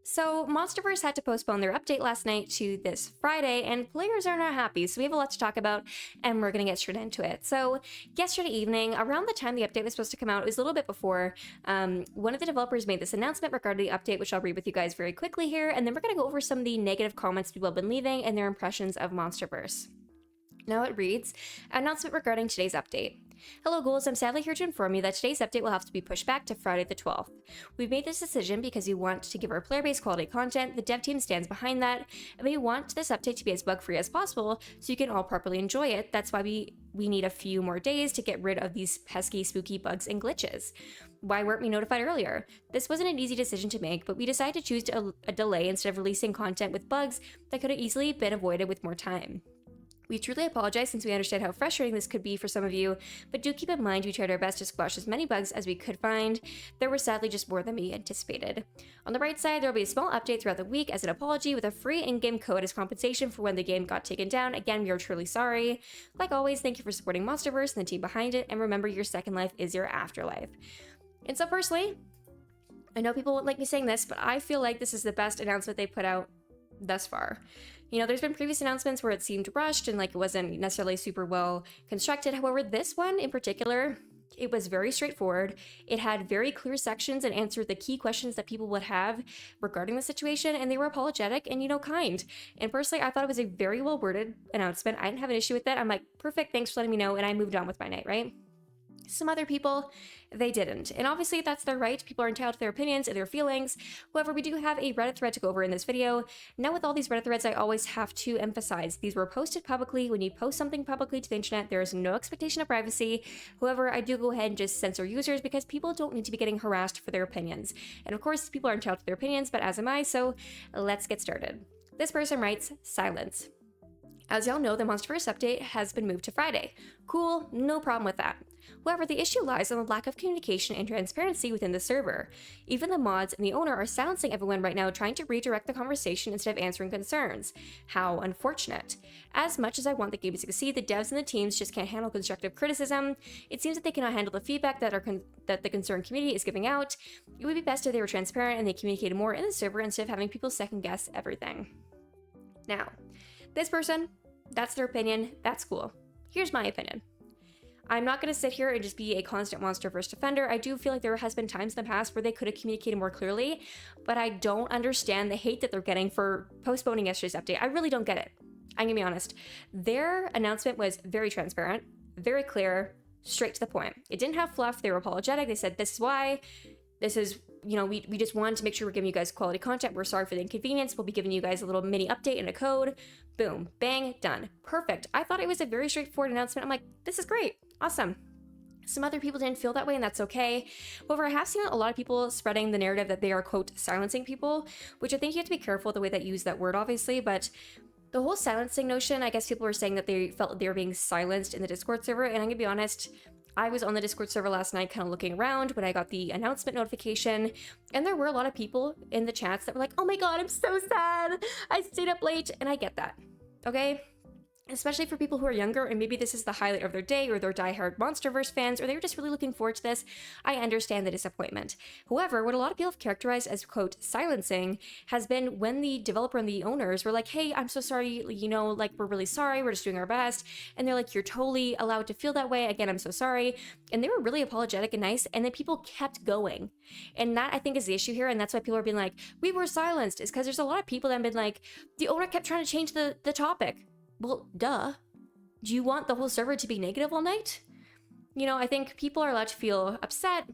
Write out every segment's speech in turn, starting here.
So, MonsterVerze had to postpone their update last night to this Friday, and players are not happy, so we have a lot to talk about, and we're going to get straight into it. So, yesterday evening, around the time the update was supposed to come out, it was a little bit before, one of the developers made this announcement regarding the update, which I'll read with you guys very quickly here, and then we're going to go over some of the negative comments people have been leaving and their impressions of MonsterVerze. Now it reads, announcement regarding today's update. Hello ghouls, I'm sadly here to inform you that today's update will have to be pushed back to Friday the 12th. We've made this decision because we want to give our player base quality content, the dev team stands behind that, and we want this update to be as bug-free as possible so you can all properly enjoy it. That's why we need a few more days to get rid of these pesky, spooky bugs and glitches. Why weren't we notified earlier? This wasn't an easy decision to make, but we decided to choose a delay instead of releasing content with bugs that could have easily been avoided with more time. We truly apologize since we understand how frustrating this could be for some of you, but do keep in mind we tried our best to squash as many bugs as we could find. There were sadly just more than we anticipated. On the right side, there will be a small update throughout the week as an apology with a free in-game code as compensation for when the game got taken down. Again, we are truly sorry. Like always, thank you for supporting MonsterVerze and the team behind it, and remember your second life is your afterlife. And so personally, I know people won't like me saying this, but I feel like this is the best announcement they put out thus far. You know, there's been previous announcements where it seemed rushed and like it wasn't necessarily super well constructed. However, this one in particular, it was very straightforward. It had very clear sections and answered the key questions that people would have regarding the situation, and they were apologetic and, you know, kind. And personally, I thought it was a very well worded announcement. I didn't have an issue with that. I'm like, perfect, thanks for letting me know, and I moved on with my night, right? Some other people, they didn't. And obviously that's their right. People are entitled to their opinions and their feelings. However, we do have a Reddit thread to go over in this video. Now with all these Reddit threads, I always have to emphasize these were posted publicly. When you post something publicly to the internet, there is no expectation of privacy. However, I do go ahead and just censor users because people don't need to be getting harassed for their opinions. And of course, people are entitled to their opinions, but as am I, so let's get started. This person writes, silence. As y'all know, the MonsterVerze update has been moved to Friday. Cool, no problem with that. However, the issue lies on the lack of communication and transparency within the server. Even the mods and the owner are silencing everyone right now, trying to redirect the conversation instead of answering concerns. How unfortunate. As much as I want the game to succeed, the devs and the teams just can't handle constructive criticism. It seems that they cannot handle the feedback that the concerned community is giving out. It would be best if they were transparent and they communicated more in the server instead of having people second guess everything. Now, this person, that's their opinion, that's cool. Here's my opinion. I'm not going to sit here and just be a constant MonsterVerze defender. I do feel like there has been times in the past where they could have communicated more clearly, but I don't understand the hate that they're getting for postponing yesterday's update. I really don't get it. I'm going to be honest. Their announcement was very transparent, very clear, straight to the point. It didn't have fluff. They were apologetic. They said, this is why. This is, you know, we just wanted to make sure we're giving you guys quality content. We're sorry for the inconvenience. We'll be giving you guys a little mini update and a code. Boom, bang, done. Perfect. I thought it was a very straightforward announcement. I'm like, this is great. Awesome. Some other people didn't feel that way, and that's okay. However, I have seen a lot of people spreading the narrative that they are, quote, silencing people, which I think you have to be careful with the way that you use that word, obviously, but the whole silencing notion, I guess people were saying that they felt they were being silenced in the Discord server, and I'm gonna be honest, I was on the Discord server last night kind of looking around when I got the announcement notification, and there were a lot of people in the chats that were like, oh my god, I'm so sad, I stayed up late, and I get that, okay? Especially for people who are younger and maybe this is the highlight of their day, or they're diehard MonsterVerze fans, or they were just really looking forward to this, I understand the disappointment. However, what a lot of people have characterized as, quote, silencing has been when the developer and the owners were like, hey, I'm so sorry, you know, like, we're really sorry, we're just doing our best. And they're like, you're totally allowed to feel that way. Again, I'm so sorry. And they were really apologetic and nice, and then people kept going. And that, I think, is the issue here, and that's why people are being like, we were silenced, is because there's a lot of people that have been like, the owner kept trying to change the topic. Well, duh. Do you want the whole server to be negative all night? You know, I think people are allowed to feel upset,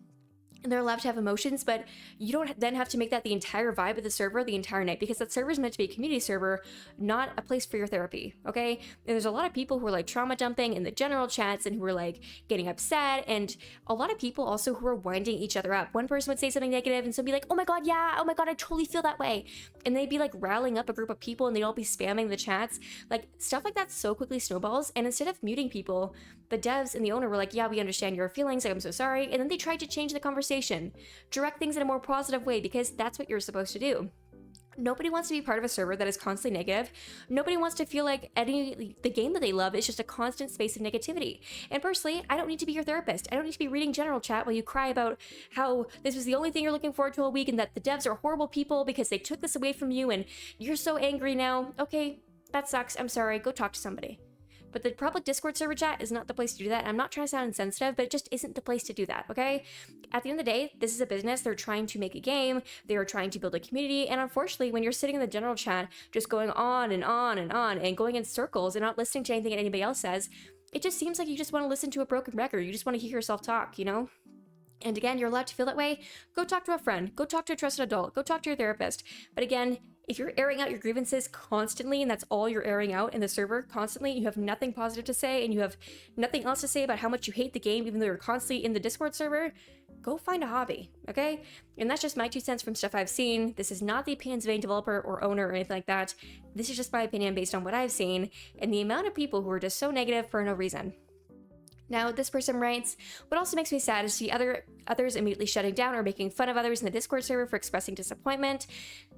and they're allowed to have emotions, but you don't then have to make that the entire vibe of the server the entire night, because that server is meant to be a community server, not a place for your therapy, okay? And there's a lot of people who are like trauma dumping in the general chats and who are like getting upset, and a lot of people also who are winding each other up. One person would say something negative and so be like, oh my god, yeah, oh my god, I totally feel that way. And they'd be like rallying up a group of people and they'd all be spamming the chats. Like, stuff like that so quickly snowballs, and instead of muting people, the devs and the owner were like, yeah, we understand your feelings, I'm so sorry, and then they tried to change the conversation, direct things in a more positive way, because that's what you're supposed to do. Nobody wants to be part of a server that is constantly negative. Nobody wants to feel like the game that they love is just a constant space of negativity. And personally, I don't need to be your therapist. I don't need to be reading general chat while you cry about how this was the only thing you're looking forward to all week and that the devs are horrible people because they took this away from you and you're so angry now. Okay, that sucks. I'm sorry. Go talk to somebody. But the public Discord server chat is not the place to do that. I'm not trying to sound insensitive, but it just isn't the place to do that, okay? At the end of the day, this is a business. They're trying to make a game. They are trying to build a community. And unfortunately, when you're sitting in the general chat, just going on and on and on and going in circles and not listening to anything anybody else says, it just seems like you just want to listen to a broken record. You just want to hear yourself talk, you know? And again, you're allowed to feel that way. Go talk to a friend. Go talk to a trusted adult. Go talk to your therapist. But again, if you're airing out your grievances constantly and that's all you're airing out in the server constantly, you have nothing positive to say and you have nothing else to say about how much you hate the game, even though you're constantly in the Discord server, go find a hobby, okay? And that's just my 2 cents from stuff I've seen. This is not the opinions of any developer or owner or anything like that. This is just my opinion based on what I've seen and the amount of people who are just so negative for no reason. Now, this person writes, what also makes me sad is to see others immediately shutting down or making fun of others in the Discord server for expressing disappointment.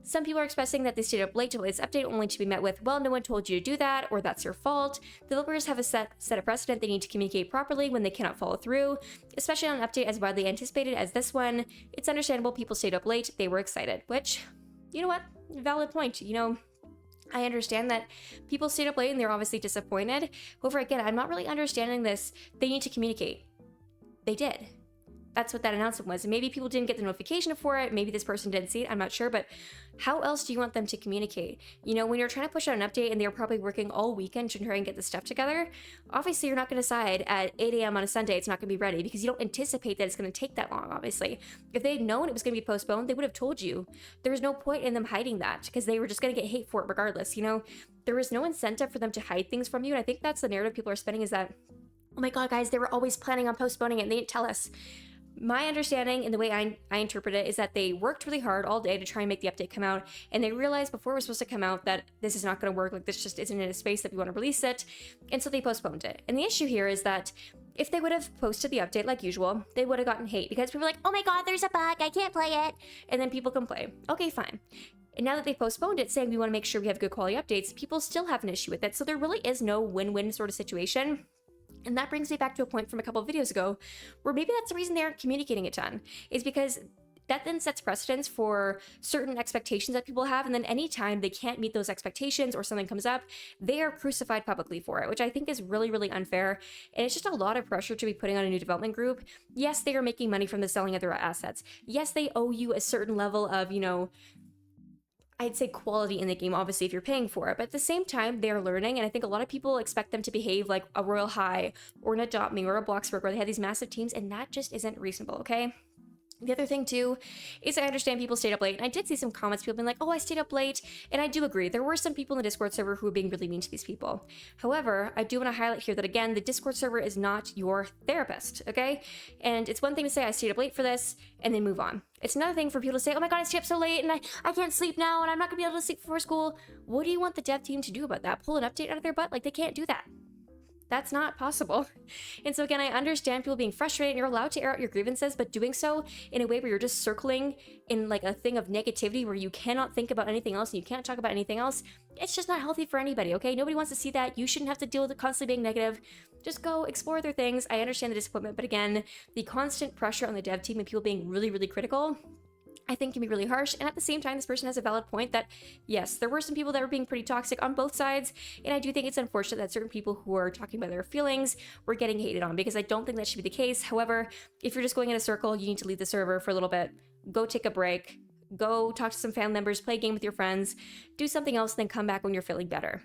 Some people are expressing that they stayed up late to play this update only to be met with, well, no one told you to do that, or that's your fault. Developers have set a precedent they need to communicate properly when they cannot follow through, especially on an update as widely anticipated as this one. It's understandable people stayed up late, they were excited, which, you know what, valid point, you know. I understand that people stayed up late and they're obviously disappointed. However, again, I'm not really understanding this. They need to communicate. They did. That's what that announcement was. And maybe people didn't get the notification for it. Maybe this person didn't see it. I'm not sure. But how else do you want them to communicate? You know, when you're trying to push out an update and they're probably working all weekend to try and get the stuff together, obviously you're not going to decide at 8 a.m. on a Sunday it's not going to be ready because you don't anticipate that it's going to take that long, obviously. If they'd known it was going to be postponed, they would have told you. There was no point in them hiding that because they were just going to get hate for it regardless, you know? There was no incentive for them to hide things from you. And I think that's the narrative people are spinning is that, oh my God, guys, they were always planning on postponing it and they didn't tell us. My understanding and the way I interpret it is that they worked really hard all day to try and make the update come out, and they realized before it was supposed to come out that this is not going to work, like this just isn't in a space that we want to release it, and so they postponed it. And the issue here is that if they would have posted the update like usual, they would have gotten hate because people were like, oh my God, there's a bug, I can't play it, and then people complain. Okay, fine. And now that they postponed it, saying we want to make sure we have good quality updates, people still have an issue with it, so there really is no win-win sort of situation. And that brings me back to a point from a couple of videos ago, where maybe that's the reason they aren't communicating a ton, is because that then sets precedence for certain expectations that people have, and then anytime they can't meet those expectations or something comes up, they are crucified publicly for it, which I think is really, really unfair, and it's just a lot of pressure to be putting on a new development group. Yes, they are making money from the selling of their assets. Yes, they owe you a certain level of, you know, I'd say quality in the game, obviously, if you're paying for it. But at the same time, they're learning, and I think a lot of people expect them to behave like a Royal High or an Adopt Me or a Bloxburg, where they have these massive teams, and that just isn't reasonable, okay? The other thing, too, is I understand people stayed up late, and I did see some comments, people being like, oh, I stayed up late, and I do agree. There were some people in the Discord server who were being really mean to these people. However, I do want to highlight here that, again, the Discord server is not your therapist, okay? And it's one thing to say, I stayed up late for this, and then move on. It's another thing for people to say, oh my God, I stayed up so late, and I can't sleep now, and I'm not going to be able to sleep before school. What do you want the dev team to do about that? Pull an update out of their butt? Like, they can't do that. That's not possible. And so again, I understand people being frustrated and you're allowed to air out your grievances, but doing so in a way where you're just circling in like a thing of negativity where you cannot think about anything else and you can't talk about anything else, it's just not healthy for anybody, okay? Nobody wants to see that. You shouldn't have to deal with it constantly being negative. Just go explore other things. I understand the disappointment, but again, the constant pressure on the dev team and people being really, really critical, I think can be really harsh. And at the same time, this person has a valid point that, yes, there were some people that were being pretty toxic on both sides. And I do think it's unfortunate that certain people who are talking about their feelings were getting hated on, because I don't think that should be the case. However, if you're just going in a circle, you need to leave the server for a little bit, go take a break, go talk to some family members, play a game with your friends, do something else, then come back when you're feeling better.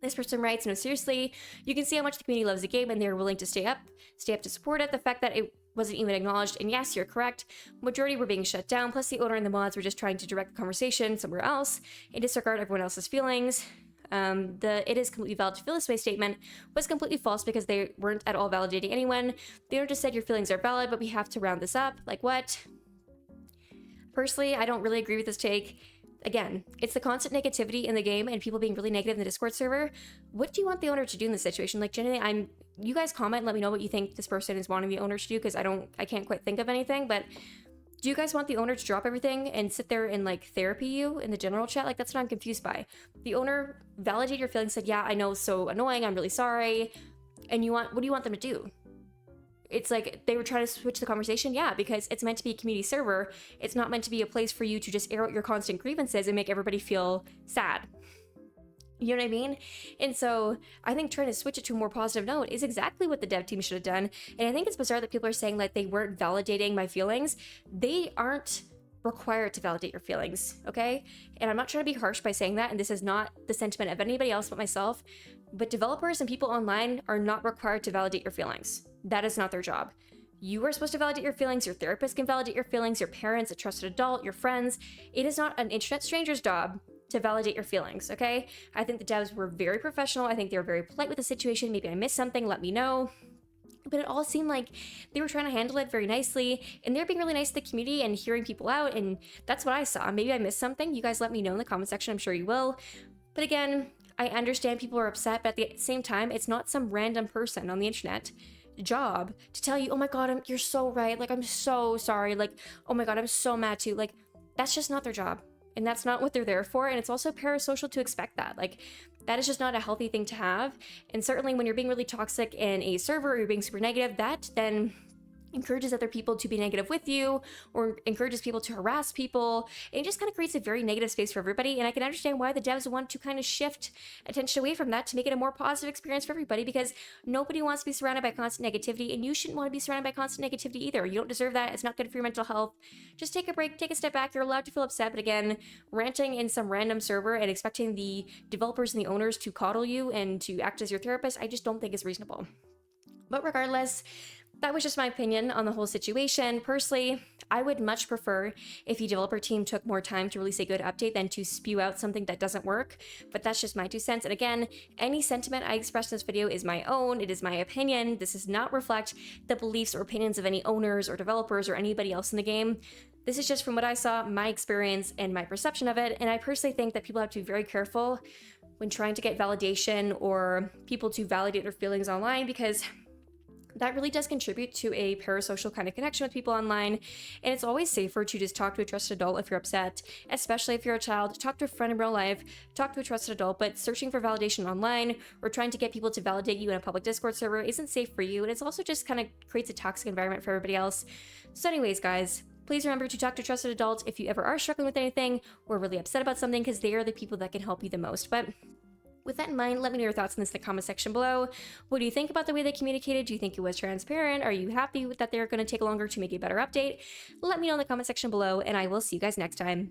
This person writes, no, seriously, you can see how much the community loves the game and they're willing to stay up to support it. The fact that it wasn't even acknowledged, and yes, you're correct, majority were being shut down, plus the owner and the mods were just trying to direct the conversation somewhere else and disregard everyone else's feelings. The "it is completely valid to feel this way" statement was completely false because they weren't at all validating anyone. They just said your feelings are valid, but we have to round this up. Like, what? Personally, I don't really agree with this take. Again, it's the constant negativity in the game and people being really negative in the Discord server. What do you want the owner to do in this situation? Like, genuinely, you guys comment and let me know what you think this person is wanting the owner to do, because I can't quite think of anything, but Do you guys want the owner to drop everything and sit there and like therapy you in the general chat? Like, that's what I'm confused by. The owner validated your feelings, said, yeah, I know, it's so annoying, I'm really sorry. And what do you want them to do? It's like they were trying to switch the conversation. Yeah, because it's meant to be a community server. It's not meant to be a place for you to just air out your constant grievances and make everybody feel sad. You know what I mean? And so I think trying to switch it to a more positive note is exactly what the dev team should have done. And I think it's bizarre that people are saying that they weren't validating my feelings. They aren't required to validate your feelings, okay? And I'm not trying to be harsh by saying that, and this is not the sentiment of anybody else but myself, but developers and people online are not required to validate your feelings. That is not their job. You are supposed to validate your feelings, your therapist can validate your feelings, your parents, a trusted adult, your friends. It is not an internet stranger's job to validate your feelings, okay? I think the devs were very professional. I think they were very polite with the situation. Maybe I missed something, let me know. But it all seemed like they were trying to handle it very nicely, and they're being really nice to the community and hearing people out, and that's what I saw. Maybe I missed something. You guys let me know in the comment section. I'm sure you will. But again, I understand people are upset, but at the same time, it's not some random person on the internet job to tell you, oh my god, you're so right, like I'm so sorry, like oh my god, I'm so mad too. Like, that's just not their job, and that's not what they're there for. And it's also parasocial to expect that. Like, that is just not a healthy thing to have. And certainly when you're being really toxic in a server or you're being super negative, that then encourages other people to be negative with you, or encourages people to harass people. It just kind of creates a very negative space for everybody, and I can understand why the devs want to kind of shift attention away from that to make it a more positive experience for everybody, because nobody wants to be surrounded by constant negativity, and you shouldn't want to be surrounded by constant negativity either. You don't deserve that. It's not good for your mental health. Just take a break, take a step back. You're allowed to feel upset, but again, ranting in some random server and expecting the developers and the owners to coddle you and to act as your therapist, I just don't think is reasonable. But regardless, that was just my opinion on the whole situation. Personally, I would much prefer if the developer team took more time to release a good update than to spew out something that doesn't work, but that's just my 2 cents. And again, any sentiment I express in this video is my own. It is my opinion. This does not reflect the beliefs or opinions of any owners or developers or anybody else in the game. This is just from what I saw, my experience, and my perception of it, and I personally think that people have to be very careful when trying to get validation or people to validate their feelings online, because that really does contribute to a parasocial kind of connection with people online. And it's always safer to just talk to a trusted adult if you're upset, especially if you're a child. Talk to a friend in real life, talk to a trusted adult, but searching for validation online or trying to get people to validate you in a public Discord server isn't safe for you. And it's also just kind of creates a toxic environment for everybody else. So anyways, guys, please remember to talk to trusted adults if you ever are struggling with anything or really upset about something, because they are the people that can help you the most. But with that in mind, let me know your thoughts in this in the comment section below. What do you think about the way they communicated? Do you think it was transparent? Are you happy with that they're going to take longer to make a better update? Let me know in the comment section below, and I will see you guys next time.